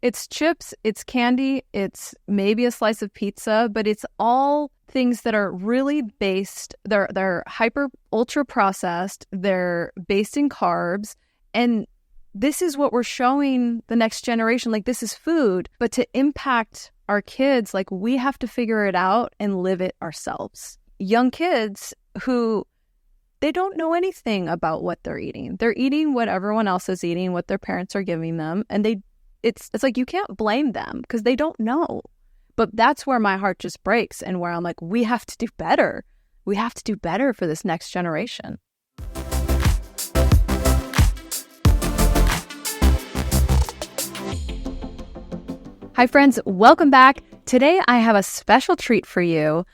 It's chips, it's candy, it's maybe a slice of pizza, but it's all things that are really based, they're hyper ultra processed, they're based in carbs, and this is what we're showing the next generation. Like, this is food, but to impact our kids, like, we have to figure it out and live it ourselves. Young kids who, they don't know anything about what they're eating. They're eating what everyone else is eating, what their parents are giving them, and it's like you can't blame them because they don't know. But that's where my heart just breaks, and where I'm like, we have to do better. We have to do better for this next generation. Hi, friends. Welcome back. Today, I have a special treat for you.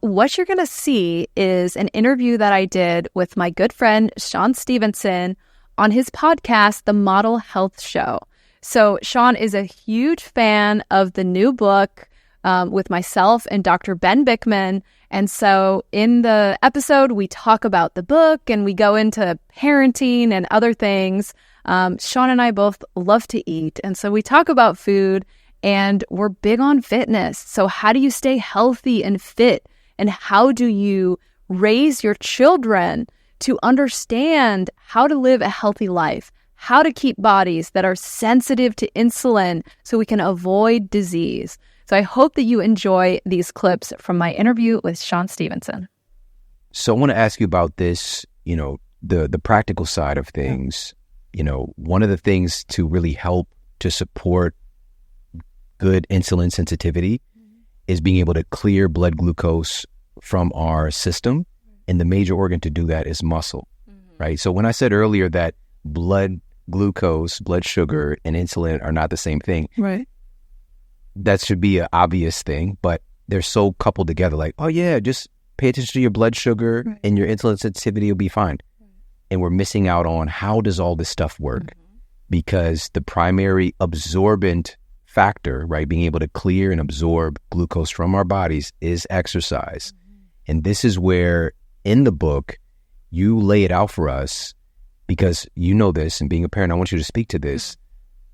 What you're going to see is an interview that I did with my good friend, Shawn Stevenson, on his podcast, The Model Health Show. So Shawn is a huge fan of the new book with myself and Dr. Ben Bickman. And so in the episode, we talk about the book and we go into parenting and other things. Shawn and I both love to eat. And so we talk about food. And we're big on fitness. So how do you stay healthy and fit? And how do you raise your children to understand how to live a healthy life? How to keep bodies that are sensitive to insulin so we can avoid disease. So I hope that you enjoy these clips from my interview with Shawn Stevenson. So I want to ask you about this, the practical side of things. One of the things to really help to support good insulin sensitivity is being able to clear blood glucose from our system. And the major organ to do that is muscle, right? So when I said earlier that blood glucose, blood sugar, and insulin are not the same thing, right? That should be an obvious thing, but they're so coupled together. Like, oh yeah, just pay attention to your blood sugar and your insulin sensitivity will be fine. And we're missing out on how does all this stuff work? Because the primary absorbent factor, right, being able to clear and absorb glucose from our bodies is exercise. And this is where in the book, you lay it out for us because you know this, and being a parent, I want you to speak to this.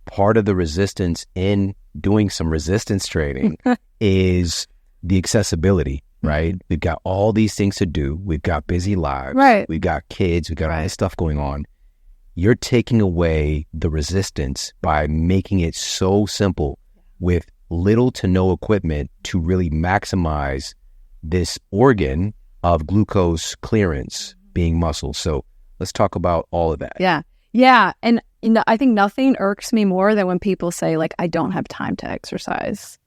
Part of the resistance in doing some resistance training is the accessibility, right? We've got all these things to do. We've got busy lives. Right. We've got kids. We've got all this stuff going on. You're taking away the resistance by making it so simple with little to no equipment to really maximize this organ of glucose clearance being muscle. So let's talk about all of that. Yeah. And I think nothing irks me more than when people say, like, I don't have time to exercise.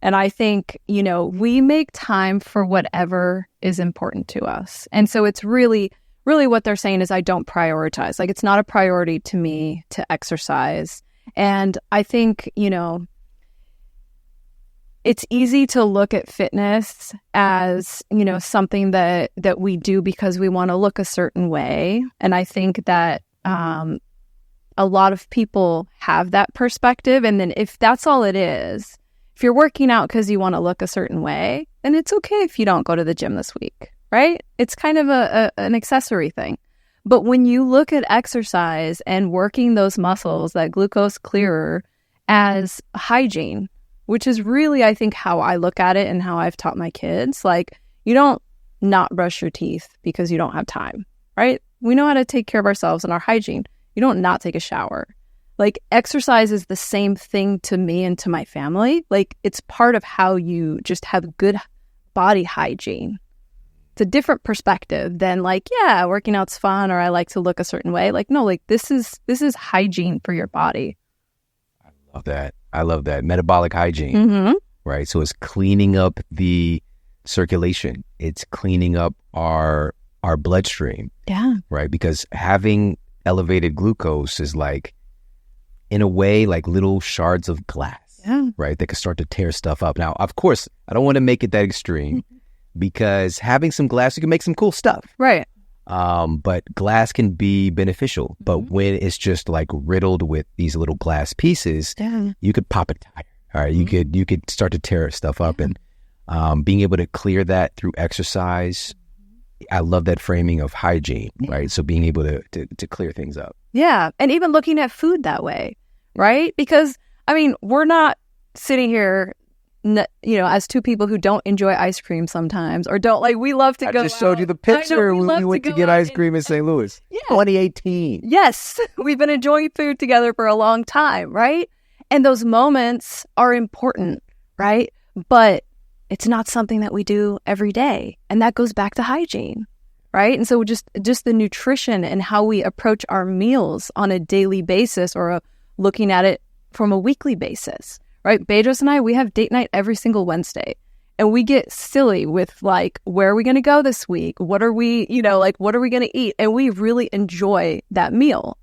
And I think, we make time for whatever is important to us. And so it's really what they're saying is I don't prioritize. Like, it's not a priority to me to exercise. And I think, it's easy to look at fitness as, something that we do because we want to look a certain way. And I think that a lot of people have that perspective. And then if that's all it is, if you're working out because you want to look a certain way, then it's okay if you don't go to the gym this week. Right? It's kind of an accessory thing. But when you look at exercise and working those muscles, that glucose clearer, as hygiene, which is really, I think, how I look at it and how I've taught my kids. Like, you don't not brush your teeth because you don't have time, right? We know how to take care of ourselves and our hygiene. You don't not take a shower. Like, exercise is the same thing to me and to my family. Like, it's part of how you just have good body hygiene. It's a different perspective than like, yeah, working out's fun or I like to look a certain way. Like, no, like this is hygiene for your body. I love that. Metabolic hygiene, right? So it's cleaning up the circulation. It's cleaning up our bloodstream. Yeah. Right? Because having elevated glucose is like, in a way, like little shards of glass, right? That can start to tear stuff up. Now, of course, I don't want to make it that extreme. Because having some glass, you can make some cool stuff. Right. But glass can be beneficial. But when it's just like riddled with these little glass pieces, you could pop a tire. All right. You could start to tear stuff up. And being able to clear that through exercise, I love that framing of hygiene, right? So being able to clear things up. Yeah. And even looking at food that way, right? Because I mean, we're not sitting here, as two people who don't enjoy ice cream sometimes, or don't we love to go. I just showed you the picture when we went to get ice cream in St. Louis. Yeah. 2018. Yes. We've been enjoying food together for a long time, right? And those moments are important, right? But it's not something that we do every day. And that goes back to hygiene, right? And so just the nutrition and how we approach our meals on a daily basis, or looking at it from a weekly basis, right? Bedros and I, we have date night every single Wednesday. And we get silly with where are we going to go this week? What are we, what are we going to eat? And we really enjoy that meal.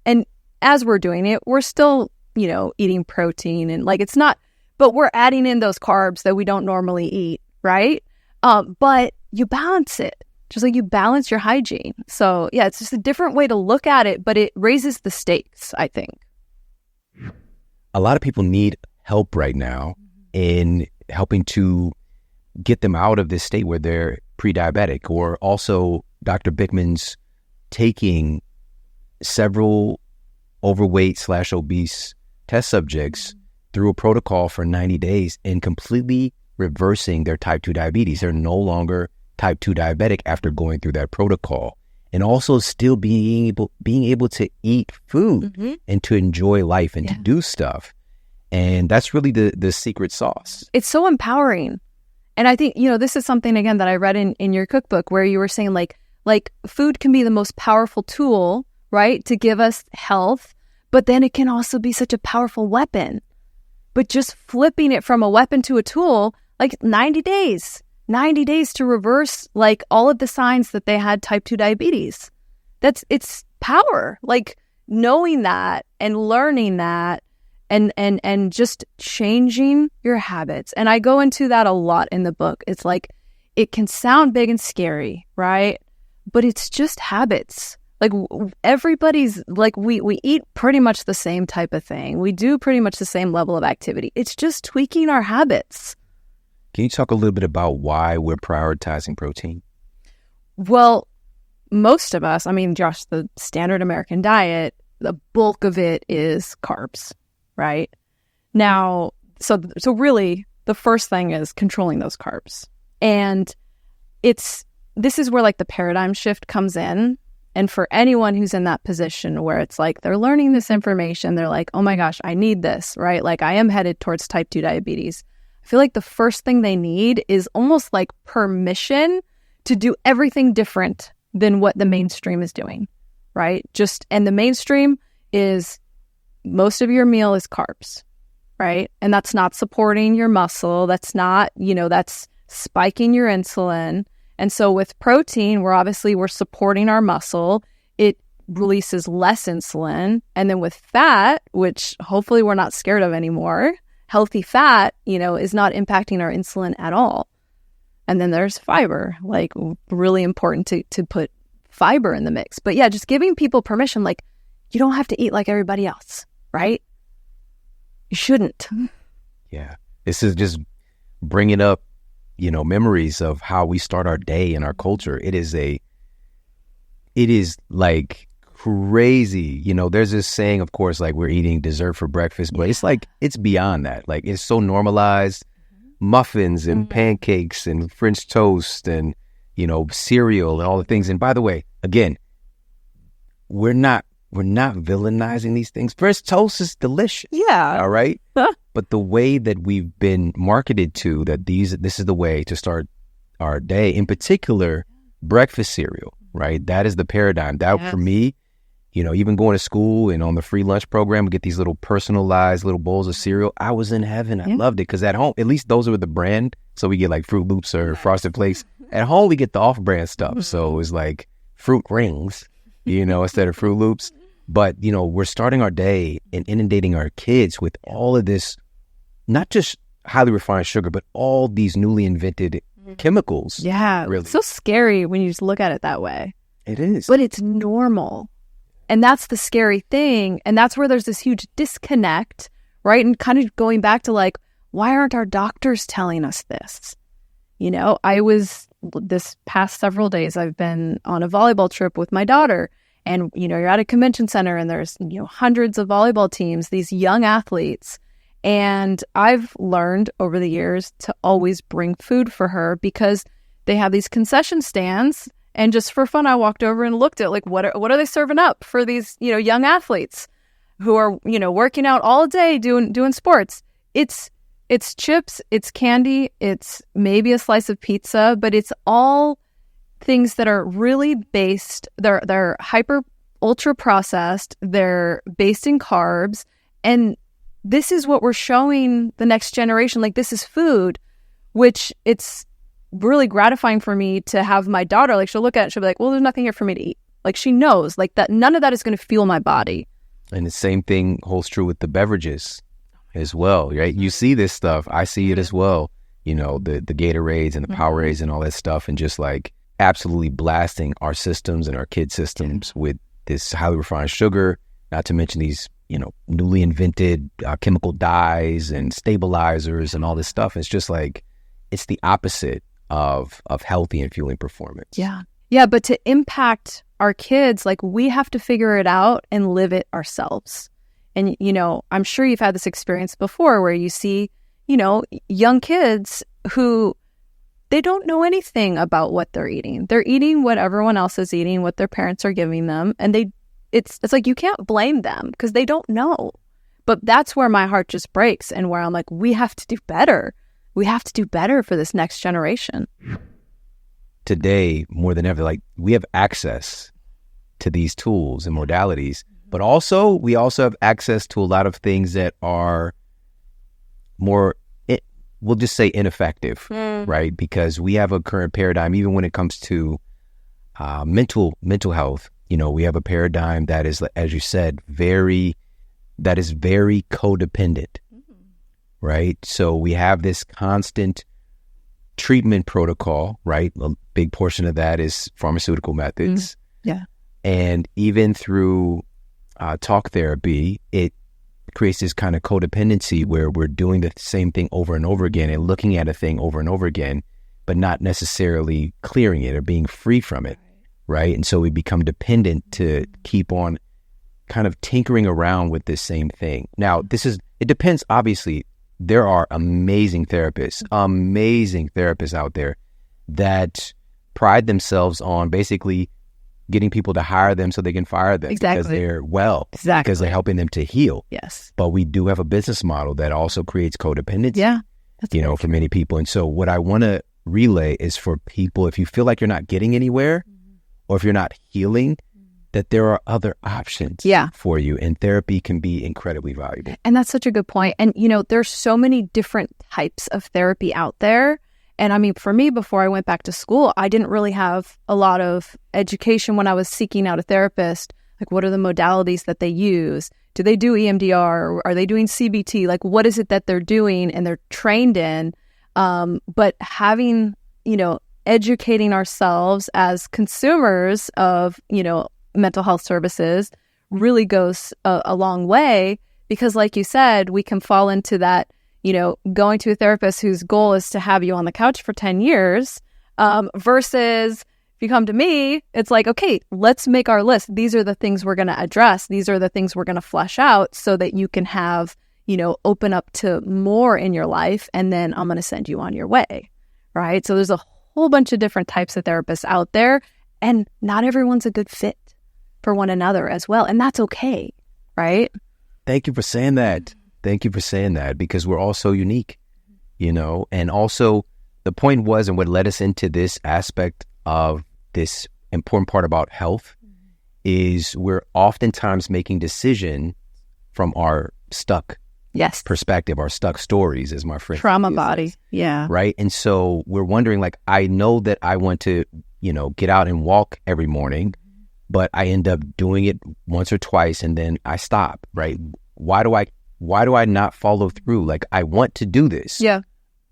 And as we're doing it, we're still, eating protein and it's not, but we're adding in those carbs that we don't normally eat, right? But you balance it, just like you balance your hygiene. So yeah, it's just a different way to look at it, but it raises the stakes, I think. A lot of people need help right now in helping to get them out of this state where they're pre-diabetic, or also Dr. Bickman's taking several overweight/obese test subjects through a protocol for 90 days and completely reversing their type 2 diabetes. They're no longer type 2 diabetic after going through that protocol, and also still being able to eat food and to enjoy life and to do stuff. And that's really the secret sauce. It's so empowering. And I think, this is something, again, that I read in your cookbook, where you were saying like food can be the most powerful tool, right, to give us health, but then it can also be such a powerful weapon. But just flipping it from a weapon to a tool, 90 days to reverse all of the signs that they had type 2 diabetes. It's power, knowing that and learning that. And just changing your habits. And I go into that a lot in the book. It's it can sound big and scary, right? But it's just habits. Everybody's we eat pretty much the same type of thing. We do pretty much the same level of activity. It's just tweaking our habits. Can you talk a little bit about why we're prioritizing protein? Well, most of us, Josh, the standard American diet, the bulk of it is carbs. Right? Now, so really the first thing is controlling those carbs. And this is where the paradigm shift comes in. And for anyone who's in that position where it's they're learning this information, they're oh my gosh, I need this, right? I am headed towards type 2 diabetes. I feel the first thing they need is almost permission to do everything different than what the mainstream is doing, right? And the mainstream is most of your meal is carbs, right? And that's not supporting your muscle. That's not, that's spiking your insulin. And so with protein, we're supporting our muscle. It releases less insulin. And then with fat, which hopefully we're not scared of anymore, healthy fat, is not impacting our insulin at all. And then there's fiber, really important to put fiber in the mix. But yeah, just giving people permission, you don't have to eat like everybody else. Right? You shouldn't. Yeah. This is just bringing up, memories of how we start our day in our culture. It is crazy. There's this saying, of course, we're eating dessert for breakfast, but it's beyond that. It's so normalized. Muffins and pancakes and French toast and, cereal and all the things. And by the way, again, we're not villainizing these things. French toast is delicious. Yeah. All right. But the way that we've been marketed to, that this is the way to start our day, in particular, breakfast cereal, right? That is the paradigm. That for me, even going to school and on the free lunch program, we get these little personalized little bowls of cereal. I was in heaven. I loved it because at home, at least those are the brand. So we get Fruit Loops or Frosted Flakes. At home, we get the off-brand stuff. So it's Fruit Rings, instead of Fruit Loops. But, we're starting our day and inundating our kids with all of this, not just highly refined sugar, but all these newly invented chemicals. Yeah. Really. It's so scary when you just look at it that way. It is. But it's normal. And that's the scary thing. And that's where there's this huge disconnect, right? And kind of going back to why aren't our doctors telling us this? This past several days, I've been on a volleyball trip with my daughter. And, you're at a convention center and there's, hundreds of volleyball teams, these young athletes. And I've learned over the years to always bring food for her because they have these concession stands. And just for fun, I walked over and looked at like, what are they serving up for these, young athletes who are, working out all day doing sports. It's chips, it's candy, it's maybe a slice of pizza, but it's all things that are really based, they're hyper ultra processed, they're based in carbs, and this is what we're showing the next generation, like this is food, which it's really gratifying for me to have my daughter, like she'll look at it, she'll be like, well, there's nothing here for me to eat. Like she knows like that none of that is going to fuel my body. And the same thing holds true with the beverages as well, right? You see this stuff, I see it as well, the Gatorades and the Powerades and all that stuff, and just like absolutely blasting our systems and our kids' systems with this highly refined sugar, not to mention these newly invented chemical dyes and stabilizers and all this stuff. It's just like, it's the opposite of healthy and fueling performance. Yeah, but to impact our kids, like we have to figure it out and live it ourselves. And, I'm sure you've had this experience before where you see, young kids who they don't know anything about what they're eating. They're eating what everyone else is eating, what their parents are giving them. And it's like you can't blame them because they don't know. But that's where my heart just breaks and where I'm like, we have to do better. We have to do better for this next generation. Today, more than ever, like we have access to these tools and modalities, but also we also have access to a lot of things that are more, we'll just say ineffective, right? Because we have a current paradigm, even when it comes to mental health. We have a paradigm that is, as you said, very codependent. Right? So we have this constant treatment protocol, right? A big portion of that is pharmaceutical methods. Yeah. And even through talk therapy, it creates this kind of codependency where we're doing the same thing over and over again and looking at a thing over and over again, but not necessarily clearing it or being free from it, right? And so we become dependent to keep on kind of tinkering around with this same thing. Now, it depends, obviously. There are amazing therapists out there that pride themselves on basically getting people to hire them so they can fire them because they're because they're helping them to heal. Yes. But we do have a business model that also creates codependency, for many people. And so what I want to relay is for people, if you feel like you're not getting anywhere or if you're not healing, that there are other options for you, and therapy can be incredibly valuable. And that's such a good point. And, there's so many different types of therapy out there. And I mean, for me, before I went back to school, I didn't really have a lot of education when I was seeking out a therapist. Like, what are the modalities that they use? Do they do EMDR? Or are they doing CBT? Like, what is it that they're doing and they're trained in? But having, educating ourselves as consumers of, mental health services really goes a long way because, like you said, we can fall into that, going to a therapist whose goal is to have you on the couch for 10 years versus if you come to me, it's like, okay, let's make our list. These are the things we're going to address. These are the things we're going to flesh out so that you can have, open up to more in your life. And then I'm going to send you on your way. Right. So there's a whole bunch of different types of therapists out there, and not everyone's a good fit for one another as well. And that's okay, right? Thank you for saying that. Thank you for saying that, because we're all so unique, and also the point was, and what led us into this aspect of this important part about health is we're oftentimes making decision from our stuck perspective, our stuck stories, as my friend trauma body. Yeah. Right. And so we're wondering, like, I know that I want to, get out and walk every morning, but I end up doing it once or twice and then I stop, right? Why do I not follow through? Like, I want to do this. Yeah.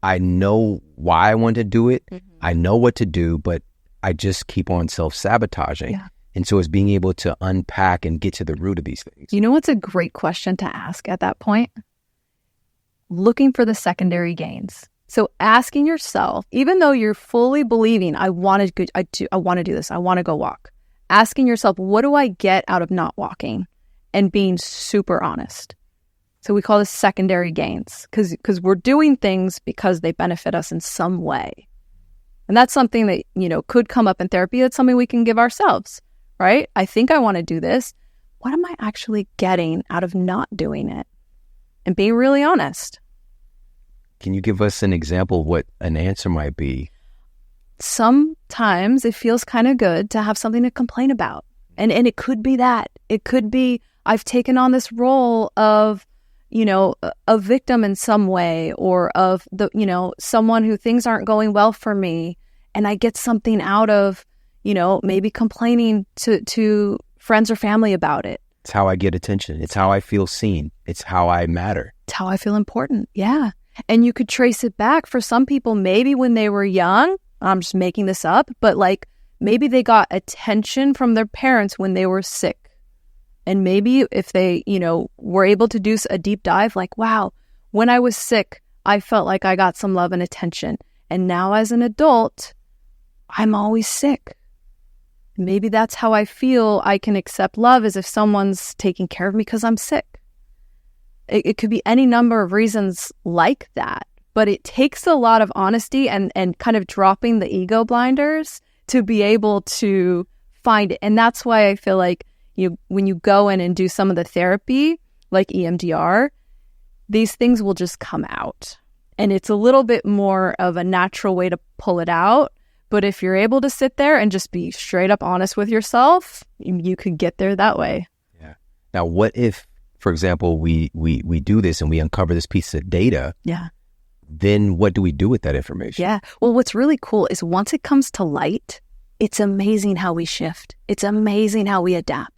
I know why I want to do it. I know what to do, but I just keep on self-sabotaging. Yeah. And so it's being able to unpack and get to the root of these things. You know what's a great question to ask at that point? Looking for the secondary gains. So asking yourself, even though you're fully believing, I want to do this, I want to go walk. Asking yourself, what do I get out of not walking? And being super honest. So we call this secondary gains because we're doing things because they benefit us in some way. And that's something that, could come up in therapy. That's something we can give ourselves, right? I think I want to do this. What am I actually getting out of not doing it? And being really honest. Can you give us an example of what an answer might be? Sometimes it feels kind of good to have something to complain about. And it could be that. It could be I've taken on this role of, a victim in some way, or of someone who things aren't going well for me. And I get something out of, maybe complaining to friends or family about it. It's how I get attention. It's how I feel seen. It's how I matter. It's how I feel important. Yeah. And you could trace it back for some people, maybe when they were young. I'm just making this up, but maybe they got attention from their parents when they were sick. And maybe if they, were able to do a deep dive, wow, when I was sick, I felt like I got some love and attention. And now as an adult, I'm always sick. Maybe that's how I feel I can accept love, as if someone's taking care of me because I'm sick. It could be any number of reasons like that. But it takes a lot of honesty and kind of dropping the ego blinders to be able to find it. And that's why I feel like when you go in and do some of the therapy, like EMDR, these things will just come out. And it's a little bit more of a natural way to pull it out. But if you're able to sit there and just be straight up honest with yourself, you could get there that way. Yeah. Now, what if, for example, we do this and we uncover this piece of data? Yeah. Then what do we do with that information? Yeah. Well, what's really cool is once it comes to light, it's amazing how we shift. It's amazing how we adapt.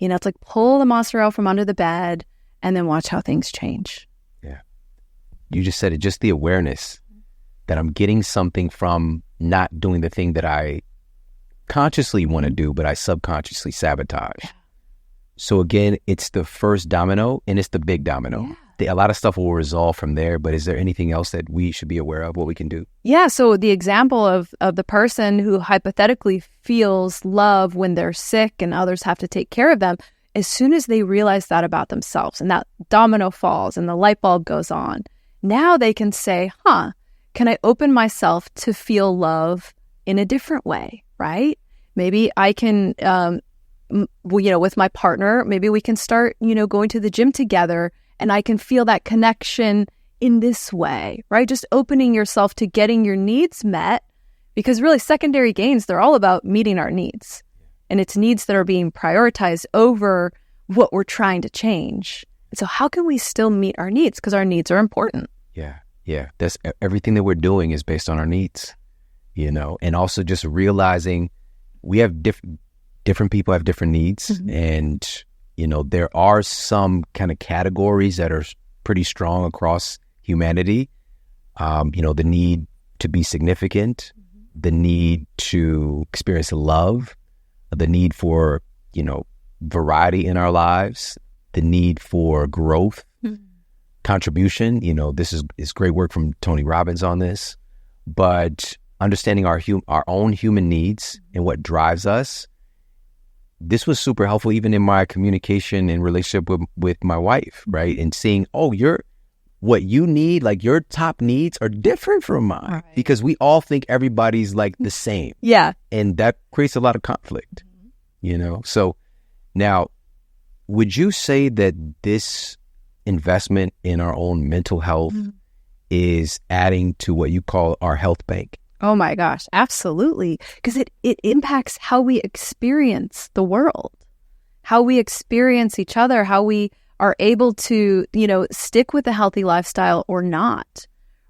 It's like pull the monster out from under the bed and then watch how things change. Yeah. You just said it, just the awareness that I'm getting something from not doing the thing that I consciously want to do, but I subconsciously sabotage. Yeah. So again, it's the first domino and it's the big domino. Yeah. A lot of stuff will resolve from there, but is there anything else that we should be aware of, what we can do? Yeah, so the example of the person who hypothetically feels love when they're sick and others have to take care of them, as soon as they realize that about themselves and that domino falls and the light bulb goes on, now they can say, can I open myself to feel love in a different way, right? Maybe I can, with my partner, maybe we can start, going to the gym together. And I can feel that connection in this way, right? Just opening yourself to getting your needs met, because really secondary gains, they're all about meeting our needs. And it's needs that are being prioritized over what we're trying to change. And so how can we still meet our needs? Because our needs are important. Yeah. Yeah. That's everything that we're doing is based on our needs, and also just realizing we have different people have different needs. Mm-hmm. And there are some kind of categories that are pretty strong across humanity. The need to be significant, the need to experience love, the need for, variety in our lives, the need for growth, contribution. This is great work from Tony Robbins on this. But understanding our own human needs and what drives us. This was super helpful even in my communication and relationship with my wife, right? And seeing, what you need, your top needs are different from mine, right? Because we all think everybody's the same. Yeah. And that creates a lot of conflict, So now, would you say that this investment in our own mental health is adding to what you call our health bank? Oh my gosh, absolutely. Because it impacts how we experience the world, how we experience each other, how we are able to, stick with a healthy lifestyle or not,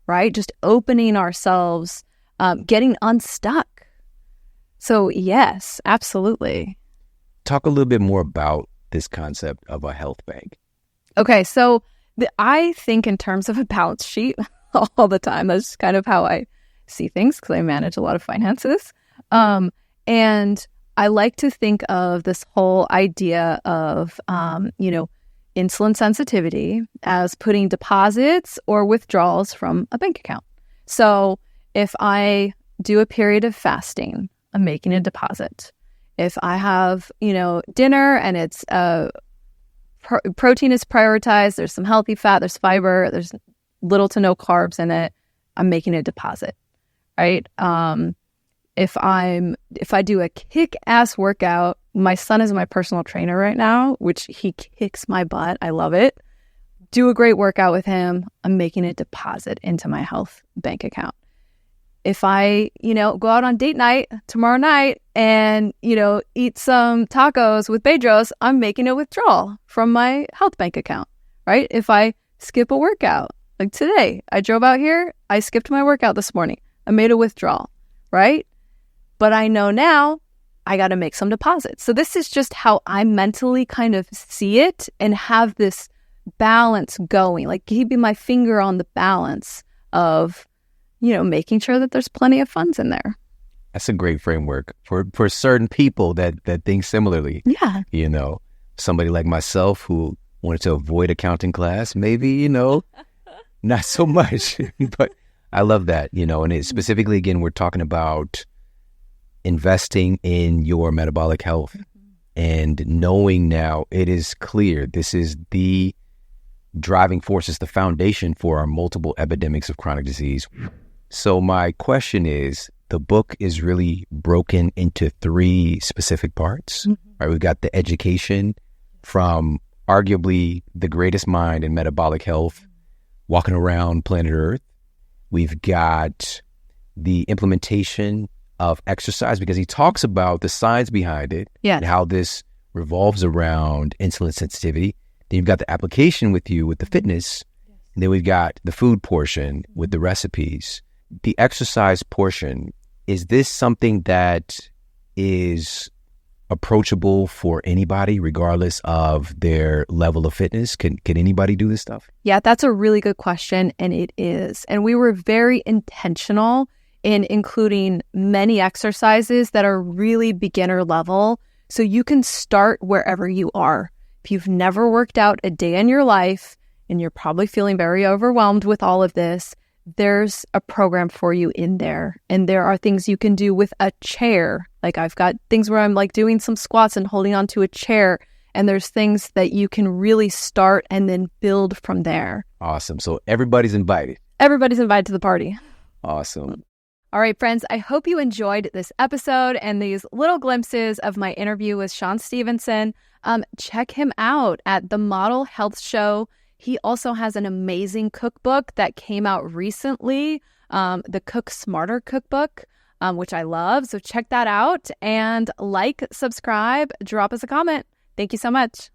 right? Just opening ourselves, getting unstuck. So yes, absolutely. Talk a little bit more about this concept of a health bank. Okay, so I think in terms of a balance sheet all the time. That's kind of how I see things because I manage a lot of finances. And I like to think of this whole idea of, insulin sensitivity as putting deposits or withdrawals from a bank account. So if I do a period of fasting, I'm making a deposit. If I have, dinner and it's protein is prioritized. There's some healthy fat. There's fiber. There's little to no carbs in it. I'm making a deposit, right? If I do a kick-ass workout, my son is my personal trainer right now, which he kicks my butt. I love it. Do a great workout with him. I'm making a deposit into my health bank account. If I, go out on date night tomorrow night and, eat some tacos with Bedros, I'm making a withdrawal from my health bank account, right? If I skip a workout, like today, I drove out here, I skipped my workout this morning. I made a withdrawal, right? But I know now I got to make some deposits. So this is just how I mentally kind of see it and have this balance going, like keeping my finger on the balance of, making sure that there's plenty of funds in there. That's a great framework for certain people that think similarly. Yeah. Somebody like myself who wanted to avoid accounting class, maybe, not so much. But I love that, and it specifically, again, we're talking about investing in your metabolic health and knowing now it is clear this is the driving force, is the foundation for our multiple epidemics of chronic disease. So my question is, the book is really broken into 3 specific parts, right? We've got the education from arguably the greatest mind in metabolic health walking around planet Earth. We've got the implementation of exercise, because he talks about the science behind it and how this revolves around insulin sensitivity. Then you've got the application with the fitness. And then we've got the food portion with the recipes. The exercise portion, is this something that is approachable for anybody regardless of their level of fitness? Can anybody do this stuff? Yeah, that's a really good question, and it is. And we were very intentional in including many exercises that are really beginner level, so you can start wherever you are. If you've never worked out a day in your life and you're probably feeling very overwhelmed with all of this, there's a program for you in there. And there are things you can do with a chair. Like I've got things where I'm like doing some squats and holding onto a chair. And there's things that you can really start and then build from there. Awesome. So everybody's invited. Everybody's invited to the party. Awesome. All right, friends, I hope you enjoyed this episode and these little glimpses of my interview with Shawn Stevenson. Check him out at The Model Health Show. He also has an amazing cookbook that came out recently, the Cook Smarter cookbook, which I love. So check that out and like, subscribe, drop us a comment. Thank you so much.